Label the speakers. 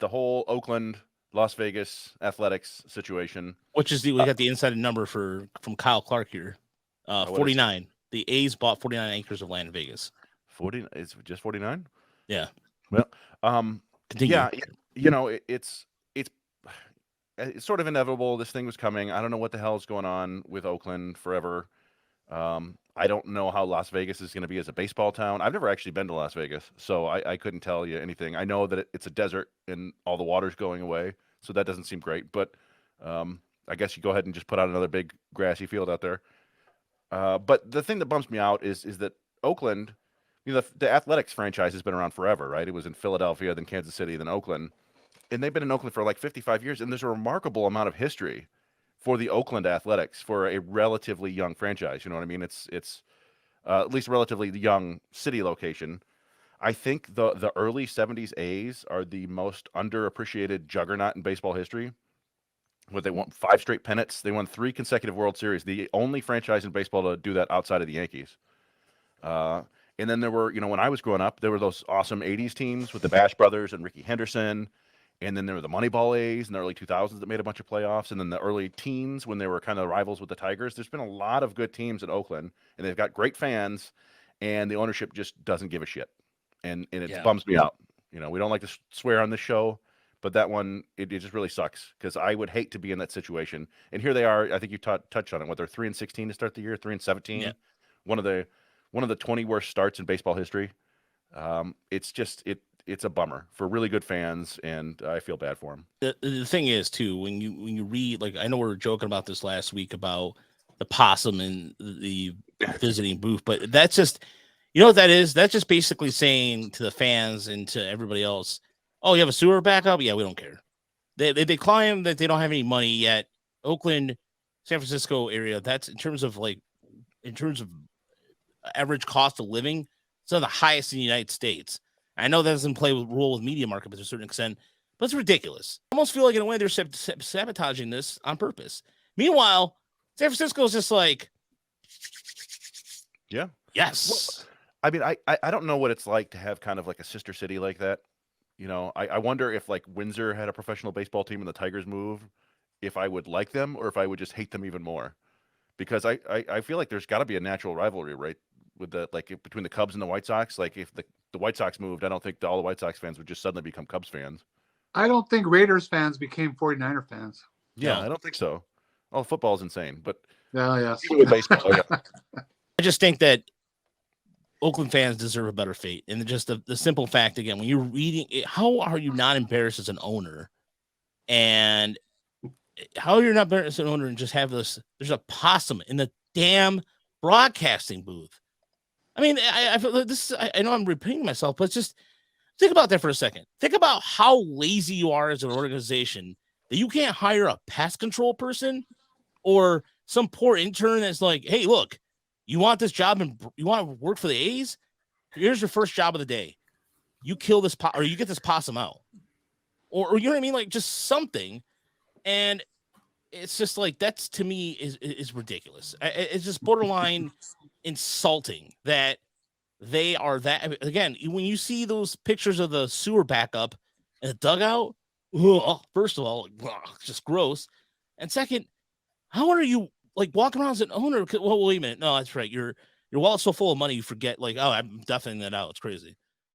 Speaker 1: the whole Oakland, Las Vegas athletics situation.
Speaker 2: Which is we got the inside number from Kyle Clark here. 49. The A's bought 49 acres of land in Vegas.
Speaker 1: 40 is just 49.
Speaker 2: Yeah.
Speaker 1: Well,
Speaker 2: Continue.
Speaker 1: yeah, it's sort of inevitable. This thing was coming. I don't know what the hell is going on with Oakland forever. I don't know how Las Vegas is going to be as a baseball town. I've never actually been to Las Vegas, so I couldn't tell you anything. I know that it's a desert and all the water's going away, so that doesn't seem great. But I guess you go ahead and just put out another big grassy field out there. But the thing that bumps me out is that Oakland, the athletics franchise has been around forever, right? It was in Philadelphia, then Kansas City, then Oakland, and they've been in Oakland for like 55 years, and there's a remarkable amount of history for the Oakland Athletics for a relatively young franchise. You know what I mean? It's at least a relatively young city location. I think the early 70s A's are the most underappreciated juggernaut in baseball history. What they won 5 straight pennants. They won 3 consecutive World Series. The only franchise in baseball to do that outside of the Yankees. And then there were, when I was growing up, there were those awesome 80s teams with the Bash Brothers and Ricky Henderson. And then there were the Moneyball A's in the early 2000s that made a bunch of playoffs. And then the early teens when they were kind of rivals with the Tigers. There's been a lot of good teams in Oakland, and they've got great fans, and the ownership just doesn't give a shit. And it bums me out. We don't like to swear on this show, but that one, it just really sucks because I would hate to be in that situation. And here they are. I think you touched on it. What, they're 3-16 to start the year, 3-17.
Speaker 2: Yeah.
Speaker 1: One of the 20 worst starts in baseball history. It's a bummer for really good fans, and I feel bad for them.
Speaker 2: The thing is, too, when you read, like, I know we were joking about this last week about the possum and the visiting booth, but that's just, what that is? That's just basically saying to the fans and to everybody else, oh, you have a sewer backup? Yeah, we don't care. They claim that they don't have any money yet. Oakland, San Francisco area, that's in terms of average cost of living, it's one of the highest in the United States. I know that doesn't play with role with media market to a certain extent, but it's ridiculous. I almost feel like in a way they're sabotaging this on purpose. Meanwhile, San Francisco is just like,
Speaker 1: yeah,
Speaker 2: yes.
Speaker 1: Well, I mean, I don't know what it's like to have kind of like a sister city like that. I wonder if like Windsor had a professional baseball team and the Tigers move, if I would like them or if I would just hate them even more. Because I feel like there's got to be a natural rivalry, right? With between the Cubs and the White Sox. Like if the White Sox moved, I don't think all the White Sox fans would just suddenly become Cubs fans.
Speaker 3: I don't think Raiders fans became 49er fans.
Speaker 1: Yeah, no. I don't think so. Oh, football's insane, but
Speaker 3: yes.
Speaker 1: Even with baseball, yeah.
Speaker 2: I just think that Oakland fans deserve a better fate. And just the simple fact, again, when you're reading it, how are you not embarrassed as an owner? And how you're not embarrassed as an owner and just have this, there's a possum in the damn broadcasting booth. I mean, I feel this. I know I'm repeating myself, but just think about that for a second. Think about how lazy you are as an organization that you can't hire a pest control person or some poor intern that's like, hey, look, you want this job and you want to work for the A's? Here's your first job of the day. You kill this or you get this possum out, or you know what I mean? Like just something. And it's just like, that's to me is ridiculous. It's just borderline insulting that they are that. Again, when you see those pictures of the sewer backup and the dugout, first of all, just gross. And second, how are you like walking around as an owner? Well, wait a minute. No, that's right. Your wallet's so full of money, you forget like, oh, I'm definitely that out. It's crazy.